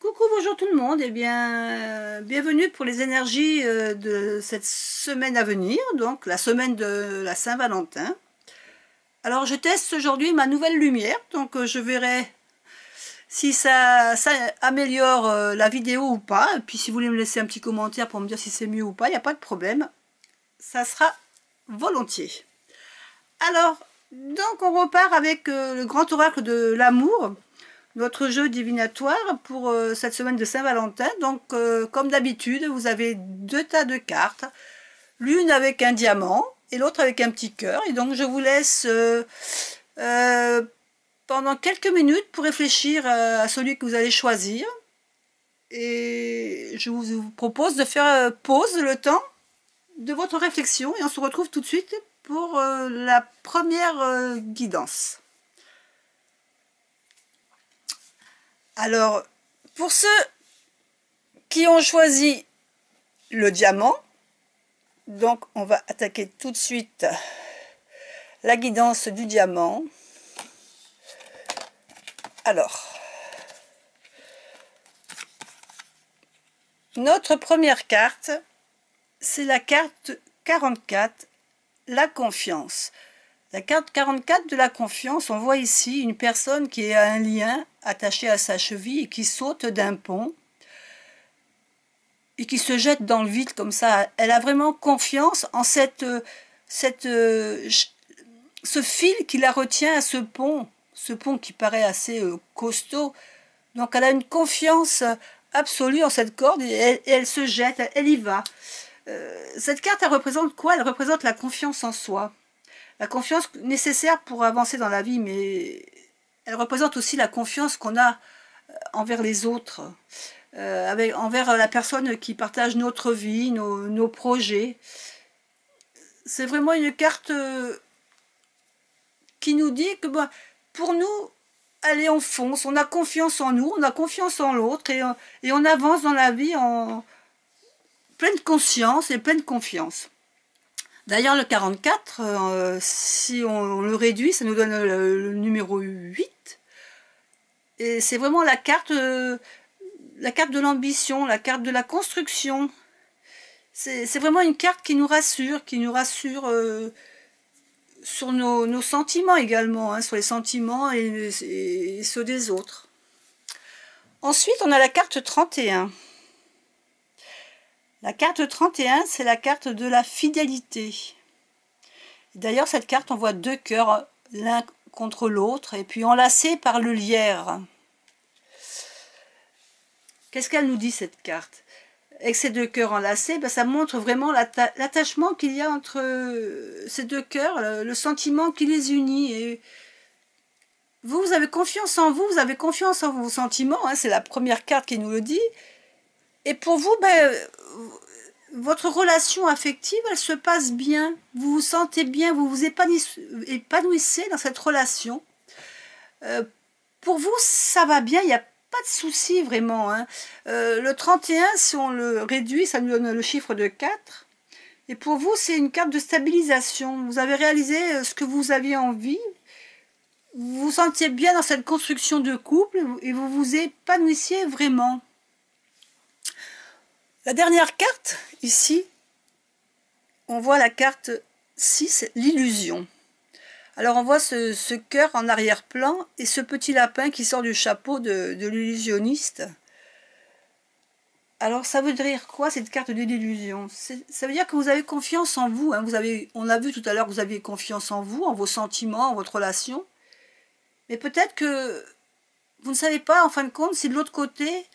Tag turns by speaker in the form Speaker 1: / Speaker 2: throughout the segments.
Speaker 1: Coucou, bonjour tout le monde, et bien, bienvenue pour les énergies de cette semaine à venir, donc la semaine de la Saint-Valentin. Alors je teste aujourd'hui ma nouvelle lumière, donc je verrai si ça améliore la vidéo ou pas, et puis si vous voulez me laisser un petit commentaire pour me dire si c'est mieux ou pas, il n'y a pas de problème, ça sera volontiers. Alors, donc on repart avec le grand oracle de l'amour, notre jeu divinatoire pour cette semaine de Saint-Valentin. Donc, comme d'habitude, vous avez deux tas de cartes, l'une avec un diamant et l'autre avec un petit cœur. Et donc, je vous laisse pendant quelques minutes pour réfléchir à celui que vous allez choisir. Et je vous propose de faire pause le temps de votre réflexion et on se retrouve tout de suite pour la première guidance. Alors, pour ceux qui ont choisi le diamant, donc on va attaquer tout de suite la guidance du diamant. Alors, notre première carte, c'est la carte 44, la confiance. La carte 44 de la confiance, on voit ici une personne qui a un lien attaché à sa cheville et qui saute d'un pont et qui se jette dans le vide comme ça. Elle a vraiment confiance en ce fil qui la retient à ce pont qui paraît assez costaud. Donc elle a une confiance absolue en cette corde et elle se jette, elle y va. Cette carte, elle représente quoi? Elle représente la confiance en soi. La confiance nécessaire pour avancer dans la vie, mais elle représente aussi la confiance qu'on a envers les autres, envers la personne qui partage notre vie, nos projets. C'est vraiment une carte qui nous dit que pour nous, allez, on fonce, on a confiance en nous, on a confiance en l'autre et on avance dans la vie en pleine conscience et pleine confiance. D'ailleurs, le 44, si on le réduit, ça nous donne le numéro 8. Et c'est vraiment la carte de l'ambition, la carte de la construction. C'est vraiment une carte qui nous rassure sur nos sentiments également, hein, sur les sentiments et ceux des autres. Ensuite, on a la carte 31. La carte 31, c'est la carte de la fidélité. D'ailleurs, cette carte, on voit deux cœurs l'un contre l'autre et puis enlacés par le lierre. Qu'est-ce qu'elle nous dit, cette carte? Avec ces deux cœurs enlacés, ça montre vraiment l'attachement qu'il y a entre ces deux cœurs, le sentiment qui les unit. Et vous avez confiance en vous, vous avez confiance en vos sentiments, hein, c'est la première carte qui nous le dit. Et pour vous, votre relation affective, elle se passe bien, vous vous sentez bien, vous vous épanouissez dans cette relation. Pour vous, ça va bien, il n'y a pas de souci vraiment. Hein. Le 31, si on le réduit, ça nous donne le chiffre de 4. Et pour vous, c'est une carte de stabilisation. Vous avez réalisé ce que vous aviez envie. Vous vous sentiez bien dans cette construction de couple et vous vous épanouissiez vraiment. La dernière carte, ici, on voit la carte 6, l'illusion. Alors on voit ce cœur en arrière-plan et ce petit lapin qui sort du chapeau de l'illusionniste. Alors ça veut dire quoi, cette carte de l'illusion? Ça veut dire que vous avez confiance en vous. Hein. On a vu tout à l'heure que vous aviez confiance en vous, en vos sentiments, en votre relation. Mais peut-être que vous ne savez pas, en fin de compte, si de l'autre côté,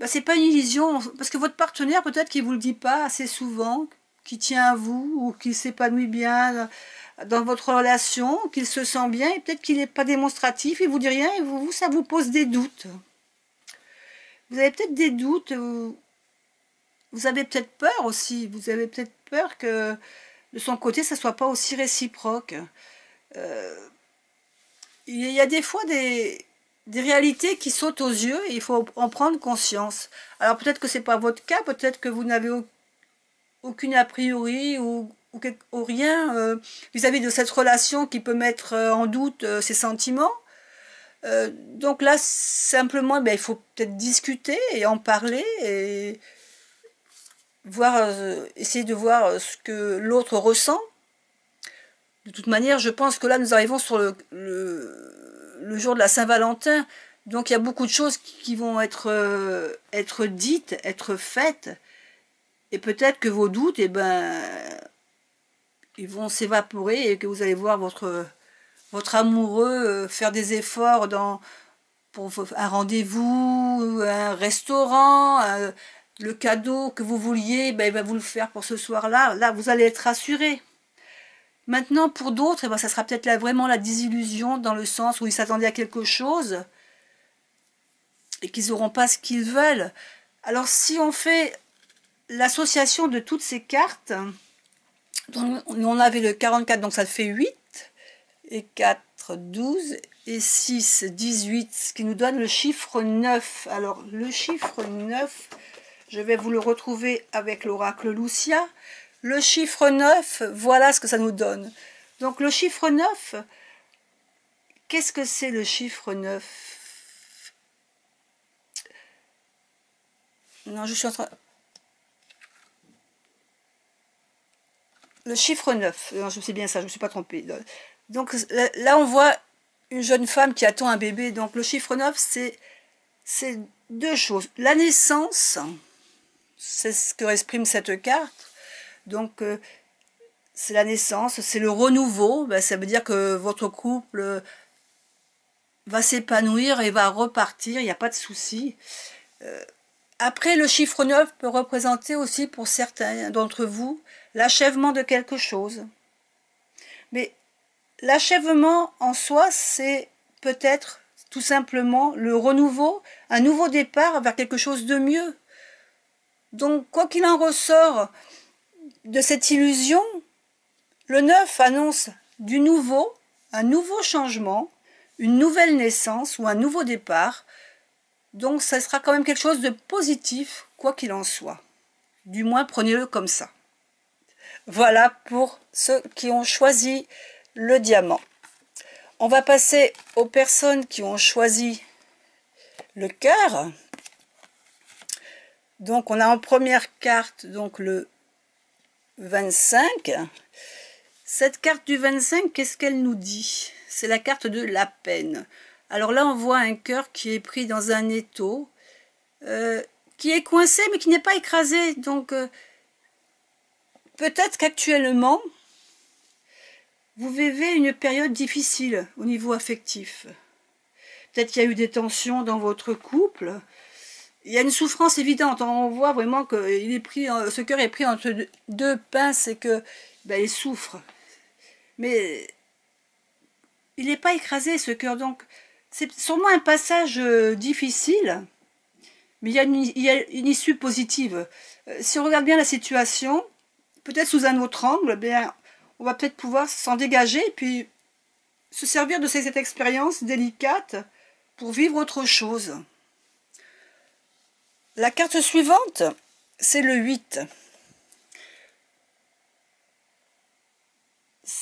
Speaker 1: c'est pas une illusion. Parce que votre partenaire, peut-être qu'il ne vous le dit pas assez souvent, qu'il tient à vous ou qu'il s'épanouit bien dans votre relation, qu'il se sent bien, et peut-être qu'il n'est pas démonstratif, il vous dit rien, et vous, ça vous pose des doutes. Vous avez peut-être des doutes, vous avez peut-être peur aussi, vous avez peut-être peur que de son côté, ça ne soit pas aussi réciproque. Il y a des fois des réalités qui sautent aux yeux, et il faut en prendre conscience. Alors peut-être que ce n'est pas votre cas, peut-être que vous n'avez aucune a priori ou rien vis-à-vis de cette relation qui peut mettre en doute ses sentiments. Donc là, simplement, ben, il faut peut-être discuter et en parler et voir, essayer de voir ce que l'autre ressent. De toute manière, je pense que là, nous arrivons sur le jour de la Saint-Valentin. Donc, il y a beaucoup de choses qui vont être dites, être faites. Et peut-être que vos doutes, eh ben, ils vont s'évaporer et que vous allez voir votre amoureux faire des efforts pour un rendez-vous, un restaurant, le cadeau que vous vouliez, ben, il va vous le faire pour ce soir-là. Là, vous allez être rassuré. Maintenant, pour d'autres, eh ben, ça sera peut-être vraiment la désillusion dans le sens où ils s'attendaient à quelque chose et qu'ils n'auront pas ce qu'ils veulent. Alors, si on fait l'association de toutes ces cartes, on avait le 44, donc ça fait 8, et 4, 12, et 6, 18, ce qui nous donne le chiffre 9. Alors, le chiffre 9, je vais vous le retrouver avec l'oracle Lucia. Le chiffre 9, voilà ce que ça nous donne. Donc, le chiffre 9, qu'est-ce que c'est le chiffre 9? Non, je suis en train... Le chiffre 9, non, je sais bien ça, je ne me suis pas trompée. Donc là, on voit une jeune femme qui attend un bébé. Donc le chiffre 9, c'est deux choses. La naissance, c'est ce que exprime cette carte. Donc c'est la naissance, c'est le renouveau. Ben, ça veut dire que votre couple va s'épanouir et va repartir, il n'y a pas de souci. Après, le chiffre 9 peut représenter aussi pour certains d'entre vous l'achèvement de quelque chose. Mais l'achèvement en soi, c'est peut-être tout simplement le renouveau, un nouveau départ vers quelque chose de mieux. Donc, quoi qu'il en ressort de cette illusion, le 9 annonce du nouveau, un nouveau changement, une nouvelle naissance ou un nouveau départ. Donc, ça sera quand même quelque chose de positif, quoi qu'il en soit. Du moins, prenez-le comme ça. Voilà pour ceux qui ont choisi le diamant. On va passer aux personnes qui ont choisi le cœur. Donc, on a en première carte donc le 25. Cette carte du 25, qu'est-ce qu'elle nous dit? C'est la carte de la peine. Alors là, on voit un cœur qui est pris dans un étau, qui est coincé mais qui n'est pas écrasé. Donc, peut-être qu'actuellement, vous vivez une période difficile au niveau affectif. Peut-être qu'il y a eu des tensions dans votre couple. Il y a une souffrance évidente. On voit vraiment que ce cœur est pris entre deux pinces et que ben, il souffre. Mais il n'est pas écrasé, ce cœur. Donc, c'est sûrement un passage difficile, mais il y a une issue positive. Si on regarde bien la situation, peut-être sous un autre angle, bien, on va peut-être pouvoir s'en dégager et puis se servir de cette expérience délicate pour vivre autre chose. La carte suivante, c'est le 8.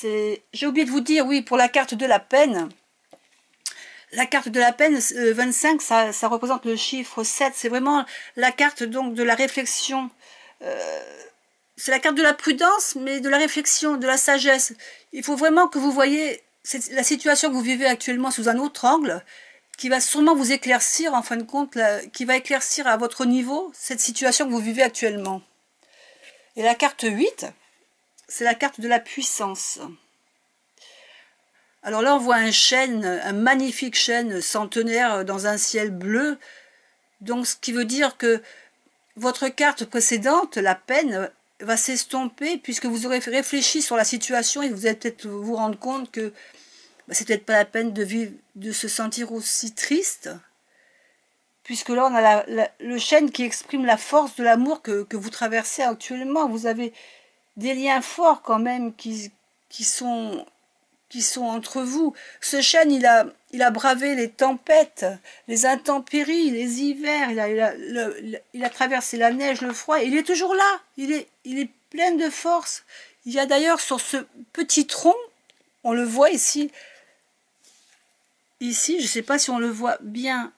Speaker 1: J'ai oublié de vous dire, oui, pour la carte de la peine, la carte de la peine, 25, ça représente le chiffre 7. C'est vraiment la carte donc de la réflexion. C'est la carte de la prudence, mais de la réflexion, de la sagesse. Il faut vraiment que vous voyez la situation que vous vivez actuellement sous un autre angle, qui va sûrement vous éclaircir, en fin de compte, qui va éclaircir à votre niveau cette situation que vous vivez actuellement. Et la carte 8, c'est la carte de la puissance. Alors là, on voit un chêne, un magnifique chêne centenaire dans un ciel bleu. Donc, ce qui veut dire que votre carte précédente, la peine, va s'estomper puisque vous aurez réfléchi sur la situation et vous allez peut-être vous rendre compte que c'est peut-être pas la peine de vivre, de se sentir aussi triste. Puisque là, on a le chêne qui exprime la force de l'amour que vous traversez actuellement. Vous avez des liens forts quand même qui sont entre vous. Ce chêne, il a bravé les tempêtes, les intempéries, les hivers, il a traversé la neige, le froid, et il est toujours là, il est plein de force. Il y a d'ailleurs sur ce petit tronc, on le voit ici, ici, je ne sais pas si on le voit bien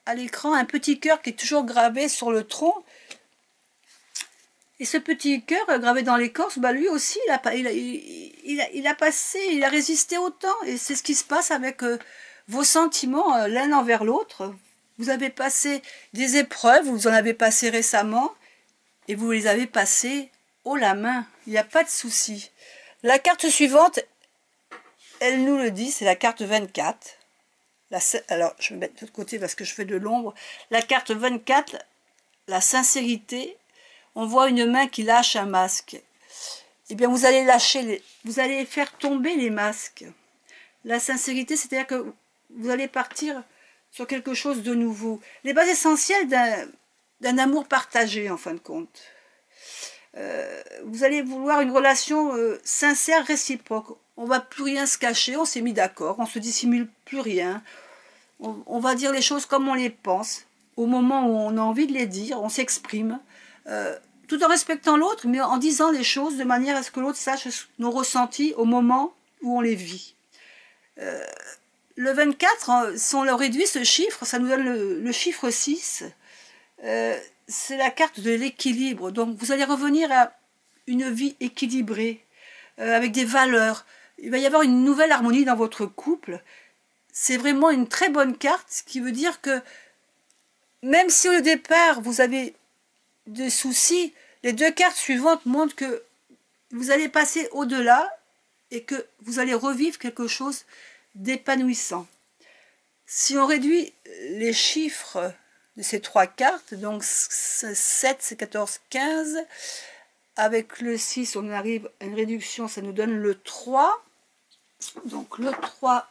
Speaker 1: à l'écran, un petit cœur qui est toujours gravé sur le tronc. Et ce petit cœur gravé dans l'écorce, bah lui aussi, il a passé, il a résisté au temps. Et c'est ce qui se passe avec vos sentiments l'un envers l'autre. Vous avez passé des épreuves, vous en avez passé récemment, et vous les avez passées haut la main. Il n'y a pas de souci. La carte suivante, elle nous le dit, c'est la carte 24. Alors, je vais me mettre de l'autre côté parce que je fais de l'ombre. La carte 24, la sincérité. On voit une main qui lâche un masque. Eh bien, vous allez vous allez faire tomber les masques. La sincérité, c'est-à-dire que vous allez partir sur quelque chose de nouveau. Les bases essentielles d'un amour partagé, en fin de compte. Vous allez vouloir une relation sincère, réciproque. On ne va plus rien se cacher, on s'est mis d'accord, on ne se dissimule plus rien. On va dire les choses comme on les pense. Au moment où on a envie de les dire, on s'exprime. Tout en respectant l'autre, mais en disant les choses de manière à ce que l'autre sache nos ressentis au moment où on les vit. Le 24, si on le réduit ce chiffre, ça nous donne le chiffre 6. C'est la carte de l'équilibre. Donc vous allez revenir à une vie équilibrée, avec des valeurs. Il va y avoir une nouvelle harmonie dans votre couple. C'est vraiment une très bonne carte, ce qui veut dire que même si au départ vous avez des soucis, les deux cartes suivantes montrent que vous allez passer au-delà et que vous allez revivre quelque chose d'épanouissant. Si on réduit les chiffres de ces trois cartes, donc 7, 14, 15, avec le 6, on arrive à une réduction, ça nous donne le 3. Donc le 3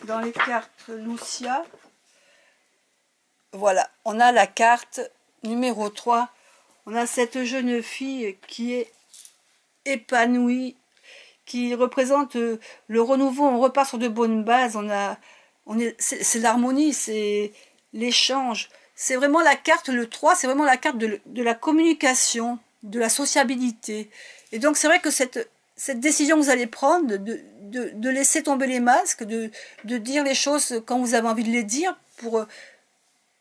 Speaker 1: dans les cartes Lucia. Voilà, on a la carte numéro 3. On a cette jeune fille qui est épanouie, qui représente le renouveau. On repart sur de bonnes bases. C'est l'harmonie, c'est l'échange. C'est vraiment la carte, le 3, c'est vraiment la carte de la communication, de la sociabilité. Et donc c'est vrai que cette décision que vous allez prendre, de laisser tomber les masques, de dire les choses quand vous avez envie de les dire, pour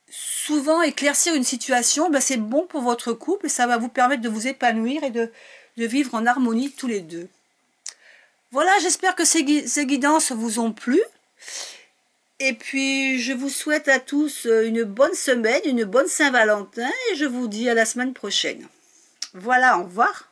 Speaker 1: souvent éclaircir une situation, ben c'est bon pour votre couple et ça va vous permettre de vous épanouir et de vivre en harmonie tous les deux. Voilà, j'espère que ces guidances vous ont plu. Et puis, je vous souhaite à tous une bonne semaine, une bonne Saint-Valentin et je vous dis à la semaine prochaine. Voilà, au revoir.